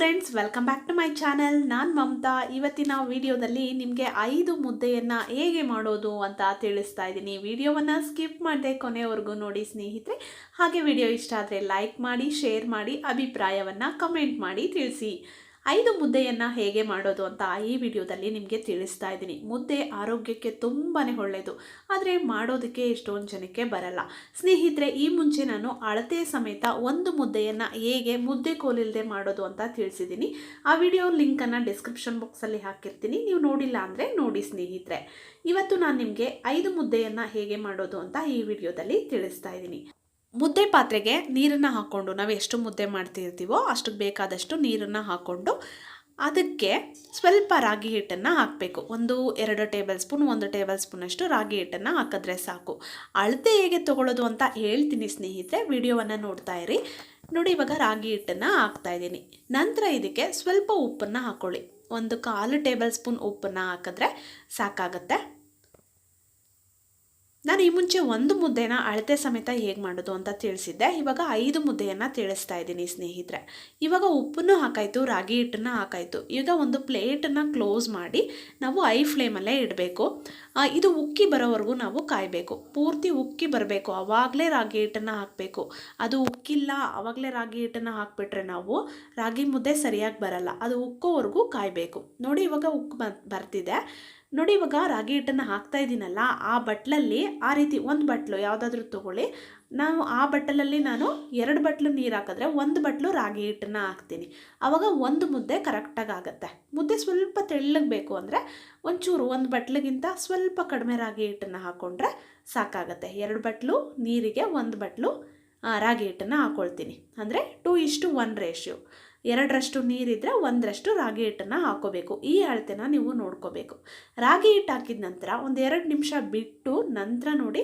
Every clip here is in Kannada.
Friends, welcome back to my channel. ನಾನು ಮಮತಾ. ಇವತ್ತಿನ ವಿಡಿಯೋದಲ್ಲಿ ನಿಮಗೆ 5 ಮುದ್ದೆಯನ್ನು ಹೇಗೆ ಮಾಡೋದು ಅಂತ ತಿಳಿಸ್ತಾ ಇದ್ದೀನಿ. ವಿಡಿಯೋವನ್ನು ಸ್ಕಿಪ್ ಮಾಡದೆ ಕೊನೆವರೆಗೂ ನೋಡಿ ಸ್ನೇಹಿತರೆ. ಹಾಗೆ ವಿಡಿಯೋ ಇಷ್ಟ ಆದರೆ ಲೈಕ್ ಮಾಡಿ, ಶೇರ್ ಮಾಡಿ, ಅಭಿಪ್ರಾಯವನ್ನು ಕಮೆಂಟ್ ಮಾಡಿ ತಿಳಿಸಿ. 5 ಮುದ್ದೆಯನ್ನು ಹೇಗೆ ಮಾಡೋದು ಅಂತ ಈ ವಿಡಿಯೋದಲ್ಲಿ ನಿಮಗೆ ತಿಳಿಸ್ತಾ ಇದ್ದೀನಿ. ಮುದ್ದೆ ಆರೋಗ್ಯಕ್ಕೆ ತುಂಬಾ ಒಳ್ಳೆಯದು, ಆದರೆ ಮಾಡೋದಕ್ಕೆ ಎಷ್ಟೊಂದು ಜನಕ್ಕೆ ಬರಲ್ಲ. ಸ್ನೇಹಿತರೆ, ಈ ಮುಂಚೆ ನಾನು ಅಳತೆ ಸಮೇತ ಒಂದು ಮುದ್ದೆಯನ್ನು ಹೇಗೆ ಮುದ್ದೆ ಕೋಲಿಲ್ಲದೆ ಮಾಡೋದು ಅಂತ ತಿಳಿಸಿದ್ದೀನಿ. ಆ ವಿಡಿಯೋ ಲಿಂಕನ್ನು ಡಿಸ್ಕ್ರಿಪ್ಷನ್ ಬಾಕ್ಸಲ್ಲಿ ಹಾಕಿರ್ತೀನಿ. ನೀವು ನೋಡಿಲ್ಲ ಅಂದರೆ ನೋಡಿ ಸ್ನೇಹಿತರೆ. ಇವತ್ತು ನಾನು ನಿಮಗೆ 5 ಮುದ್ದೆಯನ್ನು ಹೇಗೆ ಮಾಡೋದು ಅಂತ ಈ ವಿಡಿಯೋದಲ್ಲಿ ತಿಳಿಸ್ತಾ ಇದ್ದೀನಿ. ಮುದ್ದೆ ಪಾತ್ರೆಗೆ ನೀರನ್ನು ಹಾಕ್ಕೊಂಡು ನಾವು ಎಷ್ಟು ಮುದ್ದೆ ಮಾಡ್ತಿರ್ತೀವೋ ಅಷ್ಟಕ್ಕೆ ಬೇಕಾದಷ್ಟು ನೀರನ್ನು ಹಾಕ್ಕೊಂಡು ಅದಕ್ಕೆ ಸ್ವಲ್ಪ ರಾಗಿ ಹಿಟ್ಟನ್ನು ಹಾಕಬೇಕು. 1-2 ಟೇಬಲ್ ಸ್ಪೂನ್, 1 ಟೇಬಲ್ ಸ್ಪೂನಷ್ಟು ರಾಗಿ ಹಿಟ್ಟನ್ನು ಹಾಕಿದ್ರೆ ಸಾಕು. ಅಳತೆ ಹೇಗೆ ತೊಗೊಳ್ಳೋದು ಅಂತ ಹೇಳ್ತೀನಿ ಸ್ನೇಹಿತರೆ, ವಿಡಿಯೋವನ್ನು ನೋಡ್ತಾ ಇರಿ. ನೋಡಿ, ಇವಾಗ ರಾಗಿ ಹಿಟ್ಟನ್ನು ಹಾಕ್ತಾಯಿದ್ದೀನಿ. ನಂತರ ಇದಕ್ಕೆ ಸ್ವಲ್ಪ ಉಪ್ಪನ್ನು ಹಾಕ್ಕೊಳ್ಳಿ. 1/4 ಟೇಬಲ್ ಸ್ಪೂನ್ ಉಪ್ಪನ್ನು ಹಾಕಿದ್ರೆ ಸಾಕಾಗುತ್ತೆ. ನಾನು ಈ ಮುಂಚೆ 1 ಮುದ್ದೆನ ಅಳತೆ ಸಮೇತ ಹೇಗೆ ಮಾಡೋದು ಅಂತ ತಿಳಿಸಿದ್ದೆ. ಇವಾಗ 5 ಮುದ್ದೆಯನ್ನು ತಿಳಿಸ್ತಾ ಇದ್ದೀನಿ ಸ್ನೇಹಿತರೆ. ಇವಾಗ ಉಪ್ಪನ್ನು ಹಾಕಾಯಿತು, ರಾಗಿ ಹಿಟ್ಟನ್ನು ಹಾಕಾಯಿತು. ಈಗ ಒಂದು ಪ್ಲೇಟನ್ನು ಕ್ಲೋಸ್ ಮಾಡಿ ನಾವು ಐ ಫ್ಲೇಮಲ್ಲೇ ಇಡಬೇಕು. ಇದು ಉಕ್ಕಿ ಬರೋವರೆಗೂ ನಾವು ಕಾಯಬೇಕು. ಪೂರ್ತಿ ಉಕ್ಕಿ ಬರಬೇಕು, ಆವಾಗಲೇ ರಾಗಿ ಹಿಟ್ಟನ್ನು ಹಾಕಬೇಕು. ಅದು ಉಕ್ಕಿಲ್ಲ ಆವಾಗಲೇ ರಾಗಿ ಹಿಟ್ಟನ್ನು ಹಾಕಿಬಿಟ್ರೆ ನಾವು ರಾಗಿ ಮುದ್ದೆ ಸರಿಯಾಗಿ ಬರಲ್ಲ. ಅದು ಉಕ್ಕೋವರೆಗೂ ಕಾಯಬೇಕು. ನೋಡಿ, ಇವಾಗ ಉಕ್ಕು ಬರ್ತಿದೆ. ನೋಡಿ, ಇವಾಗ ರಾಗಿ ಹಿಟ್ಟನ್ನು ಹಾಕ್ತಾ ಇದ್ದೀನಲ್ಲ, ಆ ಬಟ್ಲಲ್ಲಿ ಆ ರೀತಿ ಒಂದು ಬಟ್ಲು ಯಾವುದಾದ್ರೂ ತೊಗೊಳ್ಳಿ. ನಾವು ಆ ಬಟ್ಟಲಲ್ಲಿ ನಾನು 2 ಬಟ್ಲು ನೀರು ಹಾಕಿದ್ರೆ 1 ಬಟ್ಲು ರಾಗಿ ಹಿಟ್ಟನ್ನು ಹಾಕ್ತೀನಿ. ಆವಾಗ ಒಂದು ಮುದ್ದೆ ಕರೆಕ್ಟಾಗಿ ಆಗುತ್ತೆ. ಮುದ್ದೆ ಸ್ವಲ್ಪ ತೆಳ್ಳಗೆ ಬೇಕು ಅಂದರೆ ಒಂಚೂರು 1 ಬಟ್ಲಿಗಿಂತ ಸ್ವಲ್ಪ ಕಡಿಮೆ ರಾಗಿ ಹಿಟ್ಟನ್ನು ಹಾಕ್ಕೊಂಡ್ರೆ ಸಾಕಾಗುತ್ತೆ. 2 ಬಟ್ಲು ನೀರಿಗೆ 1 ಬಟ್ಲು ರಾಗಿ ಹಿಟ್ಟನ್ನು ಹಾಕ್ಕೊಳ್ತೀನಿ. ಅಂದರೆ 2:1 ರೇಷಿಯೋ. 2ರಷ್ಟು ನೀರಿದ್ದರೆ 1ರಷ್ಟು ರಾಗಿ ಹಿಟ್ಟನ್ನು ಹಾಕೋಬೇಕು. ಈ ಅಳತೆನ ನೀವು ನೋಡ್ಕೋಬೇಕು. ರಾಗಿ ಹಿಟ್ಟು ಹಾಕಿದ ನಂತರ 1-2 ನಿಮಿಷ ಬಿಟ್ಟು ನಂತರ ನೋಡಿ,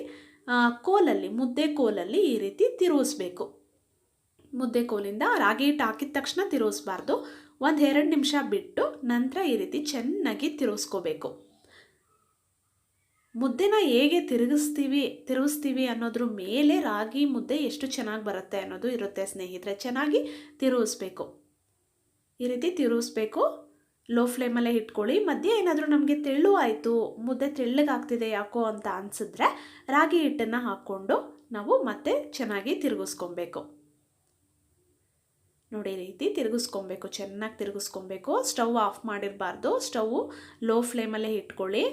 ಕೋಲಲ್ಲಿ, ಮುದ್ದೆ ಕೋಲಲ್ಲಿ ಈ ರೀತಿ ತಿರುಗಿಸ್ಬೇಕು. ಮುದ್ದೆ ಕೋಲಿಂದ ರಾಗಿ ಹಿಟ್ಟು ಹಾಕಿದ ತಕ್ಷಣ ತಿರುಗಿಸ್ಬಾರ್ದು. 1-2 ನಿಮಿಷ ಬಿಟ್ಟು ನಂತರ ಈ ರೀತಿ ಚೆನ್ನಾಗಿ ತಿರುಗಿಸ್ಕೋಬೇಕು. ಮುದ್ದೆನ ಹೇಗೆ ತಿರುಗಿಸ್ತೀವಿ ಅನ್ನೋದ್ರ ಮೇಲೆ ರಾಗಿ ಮುದ್ದೆ ಎಷ್ಟು ಚೆನ್ನಾಗಿ ಬರುತ್ತೆ ಅನ್ನೋದು ಇರುತ್ತೆ ಸ್ನೇಹಿತರೆ. ಚೆನ್ನಾಗಿ ತಿರುಗಿಸ್ಬೇಕು. ಈ ರೀತಿ ತಿರುಗಿಸ್ಬೇಕು. ಲೋ ಫ್ಲೇಮಲ್ಲೇ ಇಟ್ಕೊಳ್ಳಿ. ಮಧ್ಯೆ ಏನಾದರೂ ನಮಗೆ ತೆಳ್ಳು ಆಯಿತು, ಮುದ್ದೆ ತೆಳ್ಳಗಾಗ್ತಿದೆ ಯಾಕೋ ಅಂತ ಅನಿಸಿದ್ರೆ ರಾಗಿ ಹಿಟ್ಟನ್ನು ಹಾಕ್ಕೊಂಡು ನಾವು ಮತ್ತೆ ಚೆನ್ನಾಗಿ ತಿರುಗಿಸ್ಕೊಬೇಕು. ನೋಡಿ, ಈ ರೀತಿ ತಿರುಗಿಸ್ಕೊಬೇಕು, ಚೆನ್ನಾಗಿ ತಿರುಗಿಸ್ಕೊಬೇಕು. ಸ್ಟವ್ ಆಫ್ ಮಾಡಿರಬಾರ್ದು. ಸ್ಟವ್ ಲೋ ಫ್ಲೇಮಲ್ಲೇ ಇಟ್ಕೊಳ್ಳಿ.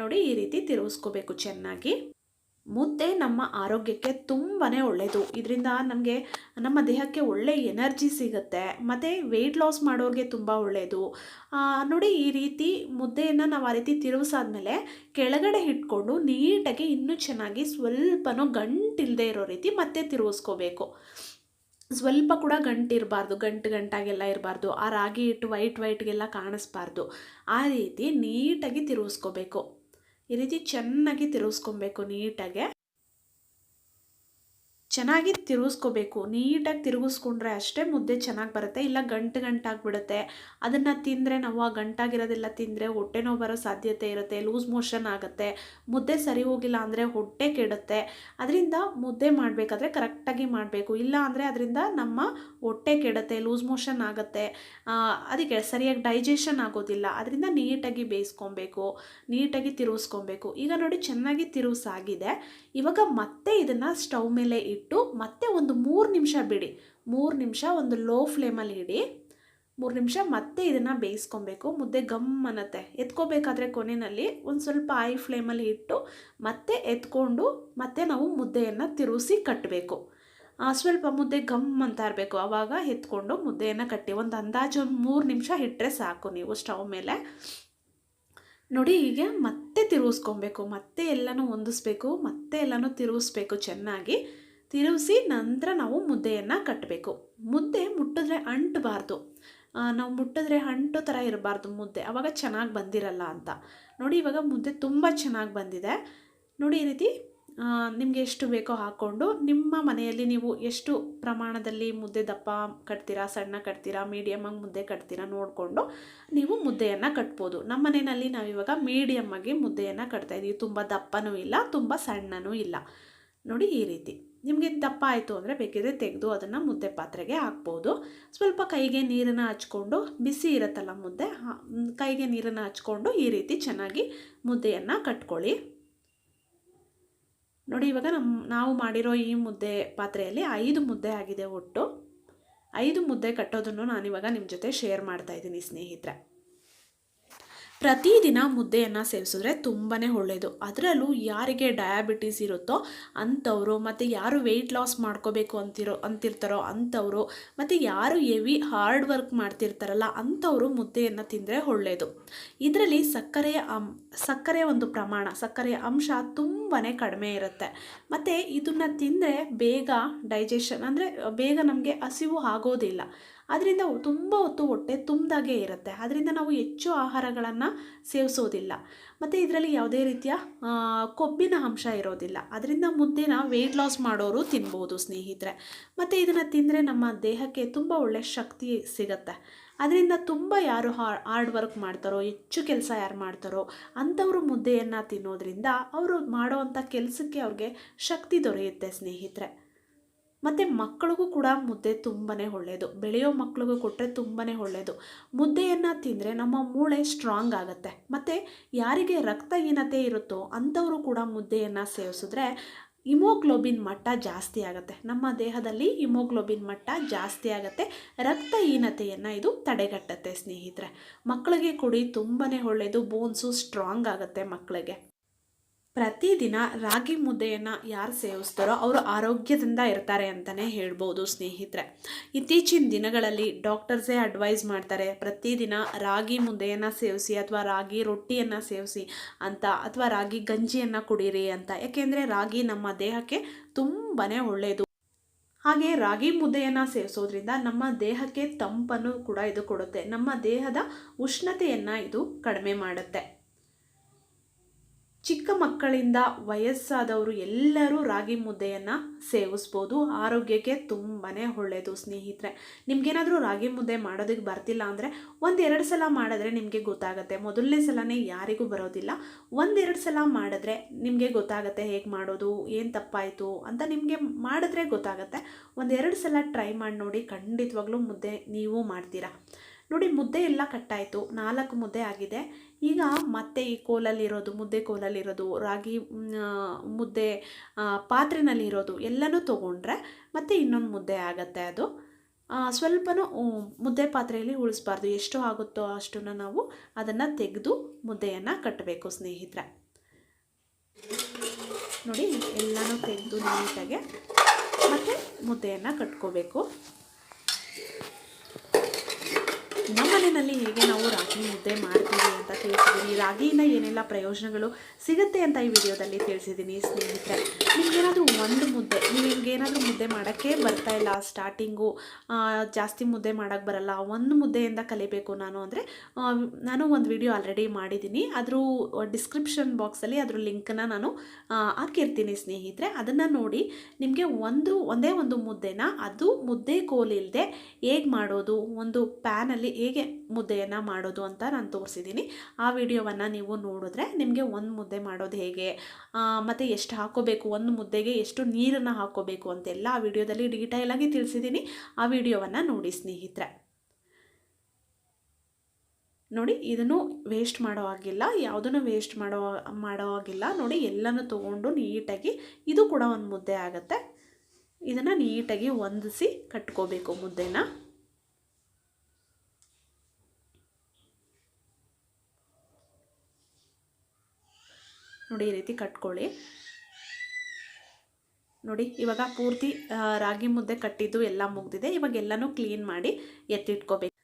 ನೋಡಿ, ಈ ರೀತಿ ತಿರುಗಿಸ್ಕೋಬೇಕು ಚೆನ್ನಾಗಿ. ಮುದ್ದೆ ನಮ್ಮ ಆರೋಗ್ಯಕ್ಕೆ ತುಂಬಾ ಒಳ್ಳೆಯದು. ಇದರಿಂದ ನಮಗೆ ನಮ್ಮ ದೇಹಕ್ಕೆ ಒಳ್ಳೆ ಎನರ್ಜಿ ಸಿಗುತ್ತೆ. ಮತ್ತು ವೆಯ್ಟ್ ಲಾಸ್ ಮಾಡೋರಿಗೆ ತುಂಬ ಒಳ್ಳೆಯದು. ನೋಡಿ, ಈ ರೀತಿ ಮುದ್ದೆಯನ್ನು ನಾವು ಆ ರೀತಿ ತಿರುಗಿಸಾದ್ಮೇಲೆ ಕೆಳಗಡೆ ಇಟ್ಕೊಂಡು ನೀಟಾಗಿ ಇನ್ನೂ ಚೆನ್ನಾಗಿ ಸ್ವಲ್ಪನೂ ಗಂಟಿಲ್ಲದೆ ಇರೋ ರೀತಿ ಮತ್ತೆ ತಿರುಗಿಸ್ಕೋಬೇಕು. ಸ್ವಲ್ಪ ಕೂಡ ಗಂಟಿರಬಾರ್ದು, ಗಂಟಾಗೆಲ್ಲ ಇರಬಾರ್ದು. ಆ ರಾಗಿ ಹಿಟ್ಟು ವೈಟ್ಗೆಲ್ಲ ಕಾಣಿಸ್ಬಾರ್ದು. ಆ ರೀತಿ ನೀಟಾಗಿ ತಿರುಗಿಸ್ಕೋಬೇಕು. ಈ ರೀತಿ ಚೆನ್ನಾಗಿ ತಿರುಗಿಸ್ಕೊಬೇಕು. ಚೆನ್ನಾಗಿ ತಿರುಗಿಸ್ಕೋಬೇಕು. ನೀಟಾಗಿ ತಿರುಗಿಸ್ಕೊಂಡ್ರೆ ಅಷ್ಟೇ ಮುದ್ದೆ ಚೆನ್ನಾಗಿ ಬರುತ್ತೆ. ಇಲ್ಲ ಗಂಟಾಗಿಬಿಡುತ್ತೆ. ಅದನ್ನು ತಿಂದರೆ ನಾವು ಆ ಗಂಟಾಗಿರೋದೆಲ್ಲ ತಿಂದರೆ ಹೊಟ್ಟೆ ನೋವು ಬರೋ ಸಾಧ್ಯತೆ ಇರುತ್ತೆ. ಲೂಸ್ ಮೋಷನ್ ಆಗುತ್ತೆ. ಮುದ್ದೆ ಸರಿ ಹೋಗಿಲ್ಲ ಅಂದರೆ ಹೊಟ್ಟೆ ಕೆಡುತ್ತೆ. ಅದರಿಂದ ಮುದ್ದೆ ಮಾಡಬೇಕಾದ್ರೆ ಕರೆಕ್ಟಾಗಿ ಮಾಡಬೇಕು. ಇಲ್ಲ ಅಂದರೆ ಅದರಿಂದ ನಮ್ಮ ಹೊಟ್ಟೆ ಕೆಡುತ್ತೆ, ಲೂಸ್ ಮೋಷನ್ ಆಗುತ್ತೆ. ಅದಕ್ಕೆ ಸರಿಯಾಗಿ ಡೈಜೆಷನ್ ಆಗೋದಿಲ್ಲ. ಅದರಿಂದ ನೀಟಾಗಿ ಬೇಯಿಸ್ಕೊಬೇಕು, ನೀಟಾಗಿ ತಿರುಗಿಸ್ಕೊಬೇಕು. ಈಗ ನೋಡಿ, ಚೆನ್ನಾಗಿ ತಿರುಗಿಸಾಗಿದೆ. ಇವಾಗ ಮತ್ತೆ ಇದನ್ನು ಸ್ಟವ್ ಮೇಲೆ ಇಟ್ಟು ಮತ್ತೆ ಒಂದು 3 ನಿಮಿಷ ಬಿಡಿ. 3 ನಿಮಿಷ ಒಂದು ಲೋ ಫ್ಲೇಮಲ್ಲಿ ಇಡಿ. 3 ನಿಮಿಷ ಮತ್ತೆ ಇದನ್ನು ಬೇಯಿಸ್ಕೊಬೇಕು. ಮುದ್ದೆ ಗಮ್ ಅನ್ನತ್ತೆ. ಎತ್ಕೋಬೇಕಾದ್ರೆ ಕೊನೆಯಲ್ಲಿ ಒಂದು ಸ್ವಲ್ಪ ಐ ಫ್ಲೇಮಲ್ಲಿ ಇಟ್ಟು ಮತ್ತೆ ಎತ್ಕೊಂಡು ಮತ್ತೆ ನಾವು ಮುದ್ದೆಯನ್ನು ತಿರುಗಿಸಿ ಕಟ್ಟಬೇಕು. ಸ್ವಲ್ಪ ಮುದ್ದೆ ಗಮ್ ಅಂತ ಇರಬೇಕು. ಆವಾಗ ಎತ್ಕೊಂಡು ಮುದ್ದೆಯನ್ನು ಕಟ್ಟಿ ಒಂದು ಅಂದಾಜು 3 ನಿಮಿಷ ಇಟ್ಟರೆ ಸಾಕು ನೀವು ಸ್ಟವ್ ಮೇಲೆ. ನೋಡಿ, ಹೀಗೆ ಮತ್ತೆ ತಿರುಗಿಸ್ಕೊಬೇಕು. ಮತ್ತೆ ಎಲ್ಲನೂ ಹೊಂದಿಸ್ಬೇಕು, ಮತ್ತೆ ಎಲ್ಲನೂ ತಿರುಗಿಸ್ಬೇಕು. ಚೆನ್ನಾಗಿ ತಿರುಗಿಸಿ ನಂತರ ನಾವು ಮುದ್ದೆಯನ್ನು ಕಟ್ಟಬೇಕು. ಮುದ್ದೆ ಮುಟ್ಟಿದ್ರೆ ಅಂಟಬಾರ್ದು. ನಾವು ಮುಟ್ಟಿದ್ರೆ ಅಂಟೋ ಥರ ಇರಬಾರ್ದು ಮುದ್ದೆ, ಆವಾಗ ಚೆನ್ನಾಗಿ ಬಂದಿರಲ್ಲ ಅಂತ. ನೋಡಿ, ಇವಾಗ ಮುದ್ದೆ ತುಂಬ ಚೆನ್ನಾಗಿ ಬಂದಿದೆ. ನೋಡಿ, ಈ ರೀತಿ ನಿಮಗೆ ಎಷ್ಟು ಬೇಕೋ ಹಾಕ್ಕೊಂಡು ನಿಮ್ಮ ಮನೆಯಲ್ಲಿ ನೀವು ಎಷ್ಟು ಪ್ರಮಾಣದಲ್ಲಿ ಮುದ್ದೆ ದಪ್ಪ ಕಟ್ತೀರಾ, ಸಣ್ಣ ಕಟ್ತೀರಾ, ಮೀಡಿಯಮ್ಮಾಗಿ ಮುದ್ದೆ ಕಟ್ತೀರಾ ನೋಡಿಕೊಂಡು ನೀವು ಮುದ್ದೆಯನ್ನು ಕಟ್ಬೋದು. ನಮ್ಮ ಮನೆಯಲ್ಲಿ ನಾವಿವಾಗ ಮೀಡಿಯಮ್ಮಾಗಿ ಮುದ್ದೆಯನ್ನು ಕಟ್ತಾಯಿದ್ದೀವಿ. ತುಂಬ ದಪ್ಪನೂ ಇಲ್ಲ, ತುಂಬ ಸಣ್ಣನೂ ಇಲ್ಲ. ನೋಡಿ, ಈ ರೀತಿ ನಿಮಗೆ ದಪ್ಪ ಆಯಿತು ಅಂದರೆ ಬೇಕಿದ್ರೆ ತೆಗೆದು ಅದನ್ನು ಮುದ್ದೆ ಪಾತ್ರೆಗೆ ಹಾಕ್ಬೋದು. ಸ್ವಲ್ಪ ಕೈಗೆ ನೀರನ್ನು ಹಚ್ಕೊಂಡು, ಬಿಸಿ ಇರುತ್ತಲ್ಲ ಮುದ್ದೆ, ಕೈಗೆ ನೀರನ್ನು ಹಚ್ಕೊಂಡು ಈ ರೀತಿ ಚೆನ್ನಾಗಿ ಮುದ್ದೆಯನ್ನು ಕಟ್ಕೊಳ್ಳಿ. ನೋಡಿ ಇವಾಗ ನಾವು ಮಾಡಿರೋ ಈ ಮುದ್ದೆ ಪಾತ್ರೆಯಲ್ಲಿ 5 ಮುದ್ದೆ ಆಗಿದೆ. ಒಟ್ಟು 5 ಮುದ್ದೆ ಕಟ್ಟೋದನ್ನು ನಾನಿವಾಗ ನಿಮ್ಮ ಜೊತೆ ಶೇರ್ ಮಾಡ್ತಾಯಿದ್ದೀನಿ ಸ್ನೇಹಿತರೆ. ಪ್ರತಿದಿನ ಮುದ್ದೆಯನ್ನು ಸೇವಿಸಿದ್ರೆ ತುಂಬಾ ಒಳ್ಳೆಯದು. ಅದರಲ್ಲೂ ಯಾರಿಗೆ ಡಯಾಬಿಟೀಸ್ ಇರುತ್ತೋ ಅಂಥವರು, ಮತ್ತು ಯಾರು ವೆಯ್ಟ್ ಲಾಸ್ ಮಾಡ್ಕೋಬೇಕು ಅಂತಿರ್ತಾರೋ ಅಂಥವರು, ಮತ್ತು ಯಾರು ಹೆವಿ ಹಾರ್ಡ್ ವರ್ಕ್ ಮಾಡ್ತಿರ್ತಾರಲ್ಲ ಅಂಥವರು ಮುದ್ದೆಯನ್ನು ತಿಂದರೆ ಒಳ್ಳೆಯದು. ಇದರಲ್ಲಿ ಸಕ್ಕರೆಯ ಒಂದು ಪ್ರಮಾಣ, ಸಕ್ಕರೆಯ ಅಂಶ ತುಂಬಾ ಕಡಿಮೆ ಇರುತ್ತೆ. ಮತ್ತು ಇದನ್ನು ತಿಂದರೆ ಬೇಗ ಡೈಜೆಷನ್, ಅಂದರೆ ಬೇಗ ನಮಗೆ ಹಸಿವು ಆಗೋದಿಲ್ಲ. ಅದರಿಂದ ತುಂಬ ಹೊತ್ತು ಹೊಟ್ಟೆ ತುಂಬ್ದಾಗೆ ಇರುತ್ತೆ. ಅದರಿಂದ ನಾವು ಹೆಚ್ಚು ಆಹಾರಗಳನ್ನು ಸೇವಿಸೋದಿಲ್ಲ. ಮತ್ತು ಇದರಲ್ಲಿ ಯಾವುದೇ ರೀತಿಯ ಕೊಬ್ಬಿನ ಅಂಶ ಇರೋದಿಲ್ಲ. ಅದರಿಂದ ಮುದ್ದೆನ ವೆಯ್ಟ್ ಲಾಸ್ ಮಾಡೋರು ತಿನ್ಬೋದು ಸ್ನೇಹಿತರೆ. ಮತ್ತು ಇದನ್ನು ತಿಂದರೆ ನಮ್ಮ ದೇಹಕ್ಕೆ ತುಂಬ ಒಳ್ಳೆಯ ಶಕ್ತಿ ಸಿಗುತ್ತೆ. ಅದರಿಂದ ತುಂಬ ಯಾರು ಹಾರ್ಡ್ ವರ್ಕ್ ಮಾಡ್ತಾರೋ, ಹೆಚ್ಚು ಕೆಲಸ ಯಾರು ಮಾಡ್ತಾರೋ ಅಂಥವರು ಮುದ್ದೆಯನ್ನು ತಿನ್ನೋದ್ರಿಂದ ಅವರು ಮಾಡೋವಂಥ ಕೆಲಸಕ್ಕೆ ಅವ್ರಿಗೆ ಶಕ್ತಿ ದೊರೆಯುತ್ತೆ ಸ್ನೇಹಿತರೆ. ಮತ್ತು ಮಕ್ಕಳಿಗೂ ಕೂಡ ಮುದ್ದೆ ತುಂಬಾ ಒಳ್ಳೆಯದು. ಬೆಳೆಯೋ ಮಕ್ಕಳಿಗೂ ಕೊಟ್ಟರೆ ತುಂಬಾ ಒಳ್ಳೆಯದು. ಮುದ್ದೆಯನ್ನು ತಿಂದರೆ ನಮ್ಮ ಮೂಳೆ ಸ್ಟ್ರಾಂಗ್ ಆಗುತ್ತೆ. ಮತ್ತು ಯಾರಿಗೆ ರಕ್ತಹೀನತೆ ಇರುತ್ತೋ ಅಂಥವರು ಕೂಡ ಮುದ್ದೆಯನ್ನು ಸೇವಿಸಿದ್ರೆ ಹಿಮೋಗ್ಲೋಬಿನ್ ಮಟ್ಟ ಜಾಸ್ತಿ ಆಗುತ್ತೆ. ನಮ್ಮ ದೇಹದಲ್ಲಿ ಹಿಮೋಗ್ಲೋಬಿನ್ ಮಟ್ಟ ಜಾಸ್ತಿ ಆಗುತ್ತೆ. ರಕ್ತಹೀನತೆಯನ್ನು ಇದು ತಡೆಗಟ್ಟುತ್ತೆ ಸ್ನೇಹಿತರೆ. ಮಕ್ಕಳಿಗೆ ಕೊಡಿ, ತುಂಬಾ ಒಳ್ಳೆಯದು. ಬೋನ್ಸು ಸ್ಟ್ರಾಂಗ್ ಆಗುತ್ತೆ ಮಕ್ಕಳಿಗೆ. ಪ್ರತಿದಿನ ರಾಗಿ ಮುದ್ದೆಯನ್ನು ಯಾರು ಸೇವಿಸ್ತಾರೋ ಅವರು ಆರೋಗ್ಯದಿಂದ ಇರ್ತಾರೆ ಅಂತಲೇ ಹೇಳ್ಬೋದು ಸ್ನೇಹಿತರೆ. ಇತ್ತೀಚಿನ ದಿನಗಳಲ್ಲಿ ಡಾಕ್ಟರ್ಸೇ ಅಡ್ವೈಸ್ ಮಾಡ್ತಾರೆ ಪ್ರತಿದಿನ ರಾಗಿ ಮುದ್ದೆಯನ್ನು ಸೇವಿಸಿ, ಅಥವಾ ರಾಗಿ ರೊಟ್ಟಿಯನ್ನು ಸೇವಿಸಿ ಅಂತ, ಅಥವಾ ರಾಗಿ ಗಂಜಿಯನ್ನು ಕುಡೀರಿ ಅಂತ. ಯಾಕೆಂದರೆ ರಾಗಿ ನಮ್ಮ ದೇಹಕ್ಕೆ ತುಂಬಾ ಒಳ್ಳೆಯದು. ಹಾಗೆ ರಾಗಿ ಮುದ್ದೆಯನ್ನು ಸೇವಿಸೋದ್ರಿಂದ ನಮ್ಮ ದೇಹಕ್ಕೆ ತಂಪನ್ನು ಕೂಡ ಇದು ಕೊಡುತ್ತೆ. ನಮ್ಮ ದೇಹದ ಉಷ್ಣತೆಯನ್ನು ಇದು ಕಡಿಮೆ ಮಾಡುತ್ತೆ. ಚಿಕ್ಕ ಮಕ್ಕಳಿಂದ ವಯಸ್ಸಾದವರು ಎಲ್ಲರೂ ರಾಗಿ ಮುದ್ದೆಯನ್ನು ಸೇವಿಸ್ಬೋದು. ಆರೋಗ್ಯಕ್ಕೆ ತುಂಬಾ ಒಳ್ಳೆಯದು ಸ್ನೇಹಿತರೆ. ನಿಮಗೇನಾದರೂ ರಾಗಿ ಮುದ್ದೆ ಮಾಡೋದಕ್ಕೆ ಬರ್ತಿಲ್ಲ ಅಂದರೆ 1-2 ಸಲ ಮಾಡಿದ್ರೆ ನಿಮಗೆ ಗೊತ್ತಾಗುತ್ತೆ. ಮೊದಲನೇ ಸಲನೇ ಯಾರಿಗೂ ಬರೋದಿಲ್ಲ. 1-2 ಸಲ ಮಾಡಿದ್ರೆ ನಿಮಗೆ ಗೊತ್ತಾಗುತ್ತೆ ಹೇಗೆ ಮಾಡೋದು, ಏನು ತಪ್ಪಾಯಿತು ಅಂತ ನಿಮಗೆ ಮಾಡಿದ್ರೆ ಗೊತ್ತಾಗುತ್ತೆ. 1-2 ಸಲ ಟ್ರೈ ಮಾಡಿ ನೋಡಿ, ಖಂಡಿತವಾಗ್ಲೂ ಮುದ್ದೆ ನೀವು ಮಾಡ್ತೀರಾ. ನೋಡಿ ಮುದ್ದೆ ಎಲ್ಲ ಕಟ್ಟಾಯಿತು, 4 ಮುದ್ದೆ ಆಗಿದೆ. ಈಗ ಮತ್ತೆ ಈ ಕೋಲಲ್ಲಿರೋದು, ಮುದ್ದೆ ಕೋಲಲ್ಲಿರೋದು, ರಾಗಿ ಮುದ್ದೆ ಪಾತ್ರೆನಲ್ಲಿರೋದು ಎಲ್ಲನೂ ತೊಗೊಂಡ್ರೆ ಮತ್ತೆ ಇನ್ನೊಂದು ಮುದ್ದೆ ಆಗುತ್ತೆ. ಅದು ಸ್ವಲ್ಪನೂ ಮುದ್ದೆ ಪಾತ್ರೆಯಲ್ಲಿ ಉಳಿಸ್ಬಾರ್ದು. ಎಷ್ಟು ಆಗುತ್ತೋ ಅಷ್ಟನ್ನು ನಾವು ಅದನ್ನು ತೆಗೆದು ಮುದ್ದೆಯನ್ನು ಕಟ್ಟಬೇಕು ಸ್ನೇಹಿತರೆ. ನೋಡಿ ಎಲ್ಲನೂ ತೆಗೆದು ನೀಟಾಗೆ ಮತ್ತು ಮುದ್ದೆಯನ್ನು ಕಟ್ಕೋಬೇಕು. ನಮ್ಮ ಮನೆಯಲ್ಲಿ ಹೇಗೆ ನಾವು ರಾಗಿ ಮುದ್ದೆ ಮಾಡ್ತೀವಿ ಅಂತ ತಿಳಿಸಿದ್ದೀನಿ. ರಾಗಿಯಿಂದ ಏನೆಲ್ಲ ಪ್ರಯೋಜನಗಳು ಸಿಗುತ್ತೆ ಅಂತ ಈ ವಿಡಿಯೋದಲ್ಲಿ ತಿಳಿಸಿದ್ದೀನಿ ಸ್ನೇಹಿತರೆ. ನಿಮಗೇನಾದರೂ ನಿಮಗೇನಾದರೂ ಮುದ್ದೆ ಮಾಡೋಕ್ಕೆ ಬರ್ತಾ ಇಲ್ಲ, ಸ್ಟಾರ್ಟಿಂಗು ಜಾಸ್ತಿ ಮುದ್ದೆ ಮಾಡೋಕ್ಕೆ ಬರಲ್ಲ, ಒಂದು ಮುದ್ದೆಯಿಂದ ಕಲಿಬೇಕು ನಾನು ಅಂದರೆ ನಾನು ಒಂದು ವಿಡಿಯೋ ಆಲ್ರೆಡಿ ಮಾಡಿದ್ದೀನಿ. ಅದ್ರ ಡಿಸ್ಕ್ರಿಪ್ಷನ್ ಬಾಕ್ಸಲ್ಲಿ ಅದ್ರ ಲಿಂಕನ್ನು ನಾನು ಹಾಕಿರ್ತೀನಿ ಸ್ನೇಹಿತರೆ. ಅದನ್ನು ನೋಡಿ ನಿಮಗೆ ಒಂದೇ ಒಂದು ಮುದ್ದೆನ, ಅದು ಮುದ್ದೆ ಕೋಲಿಲ್ಲದೆ ಹೇಗೆ ಮಾಡೋದು, ಒಂದು ಪ್ಯಾನಲ್ಲಿ ಹೇಗೆ ಮುದ್ದೆಯನ್ನು ಮಾಡೋದು ಅಂತ ನಾನು ತೋರಿಸಿದ್ದೀನಿ. ಆ ವಿಡಿಯೋವನ್ನು ನೀವು ನೋಡಿದ್ರೆ ನಿಮಗೆ ಒಂದು ಮುದ್ದೆ ಮಾಡೋದು ಹೇಗೆ, ಮತ್ತು ಎಷ್ಟು ಹಾಕೋಬೇಕು, ಒಂದು ಮುದ್ದೆಗೆ ಎಷ್ಟು ನೀರನ್ನು ಹಾಕೋಬೇಕು ಅಂತೆಲ್ಲ ಆ ವಿಡಿಯೋದಲ್ಲಿ ಡೀಟೇಲಾಗಿ ತಿಳಿಸಿದ್ದೀನಿ. ಆ ವಿಡಿಯೋವನ್ನು ನೋಡಿ ಸ್ನೇಹಿತರೆ. ನೋಡಿ ಇದನ್ನು ವೇಸ್ಟ್ ಮಾಡೋ ಹಾಗಿಲ್ಲ, ಯಾವುದನ್ನು ವೇಸ್ಟ್ ಮಾಡೋ ಹಾಗಿಲ್ಲ. ನೋಡಿ ಎಲ್ಲನೂ ತೊಗೊಂಡು ನೀಟಾಗಿ, ಇದು ಕೂಡ ಒಂದು ಮುದ್ದೆ ಆಗುತ್ತೆ. ಇದನ್ನು ನೀಟಾಗಿ ಹೊಂದಿಸಿ ಕಟ್ಕೋಬೇಕು ಮುದ್ದೆನ. ನೋಡಿ ಈ ರೀತಿ ಕಟ್ಕೊಳ್ಳಿ. ನೋಡಿ ಇವಾಗ ಪೂರ್ತಿ ರಾಗಿ ಮುದ್ದೆ ಕಟ್ಟಿದ್ದು ಎಲ್ಲ ಮುಗ್ದಿದೆ. ಇವಾಗ ಎಲ್ಲನೂ ಕ್ಲೀನ್ ಮಾಡಿ ಎತ್ತಿಟ್ಕೋಬೇಕು.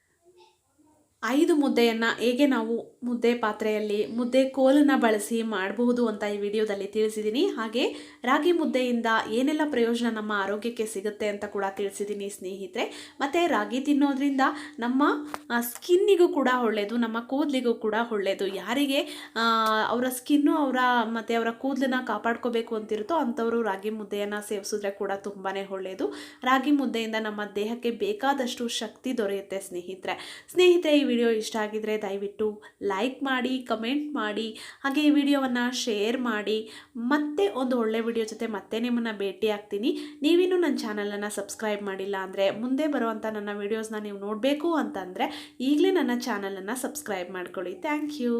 5 ಮುದ್ದೆಯನ್ನು ಹೇಗೆ ನಾವು ಮುದ್ದೆ ಪಾತ್ರೆಯಲ್ಲಿ ಮುದ್ದೆ ಕೋಲನ್ನು ಬಳಸಿ ಮಾಡಬಹುದು ಅಂತ ಈ ವಿಡಿಯೋದಲ್ಲಿ ತಿಳಿಸಿದ್ದೀನಿ. ಹಾಗೆ ರಾಗಿ ಮುದ್ದೆಯಿಂದ ಏನೆಲ್ಲ ಪ್ರಯೋಜನ ನಮ್ಮ ಆರೋಗ್ಯಕ್ಕೆ ಸಿಗುತ್ತೆ ಅಂತ ಕೂಡ ತಿಳಿಸಿದ್ದೀನಿ ಸ್ನೇಹಿತರೆ. ಮತ್ತು ರಾಗಿ ತಿನ್ನೋದ್ರಿಂದ ನಮ್ಮ ಸ್ಕಿನ್ನಿಗೂ ಕೂಡ ಒಳ್ಳೆಯದು, ನಮ್ಮ ಕೂದಲಿಗೂ ಕೂಡ ಒಳ್ಳೆಯದು. ಯಾರಿಗೆ ಅವರ ಸ್ಕಿನ್ನು ಮತ್ತು ಅವರ ಕೂದಲನ್ನ ಕಾಪಾಡ್ಕೋಬೇಕು ಅಂತಿರುತ್ತೋ ಅಂಥವರು ರಾಗಿ ಮುದ್ದೆಯನ್ನು ಸೇವಿಸಿದ್ರೆ ಕೂಡ ತುಂಬಾ ಒಳ್ಳೆಯದು. ರಾಗಿ ಮುದ್ದೆಯಿಂದ ನಮ್ಮ ದೇಹಕ್ಕೆ ಬೇಕಾದಷ್ಟು ಶಕ್ತಿ ದೊರೆಯುತ್ತೆ ಸ್ನೇಹಿತರೆ. ಈ ವಿಡಿಯೋ ಇಷ್ಟ ಆಗಿದರೆ ದಯವಿಟ್ಟು ಲೈಕ್ ಮಾಡಿ, ಕಮೆಂಟ್ ಮಾಡಿ, ಹಾಗೆ ಈ ವಿಡಿಯೋವನ್ನು ಶೇರ್ ಮಾಡಿ. ಮತ್ತೆ ಒಂದು ಒಳ್ಳೆ ವಿಡಿಯೋ ಜೊತೆ ಮತ್ತೆ ನಿಮ್ಮನ್ನು ಭೇಟಿ ಆಗ್ತೀನಿ. ನೀವಿನ್ನೂ ನನ್ನ ಚಾನಲನ್ನು ಸಬ್ಸ್ಕ್ರೈಬ್ ಮಾಡಿಲ್ಲ ಅಂದರೆ, ಮುಂದೆ ಬರುವಂಥ ನನ್ನ ವೀಡಿಯೋಸ್ನ ನೀವು ನೋಡಬೇಕು ಅಂತಂದರೆ ಈಗಲೇ ನನ್ನ ಚಾನಲನ್ನು ಸಬ್ಸ್ಕ್ರೈಬ್ ಮಾಡ್ಕೊಳ್ಳಿ. Thank you.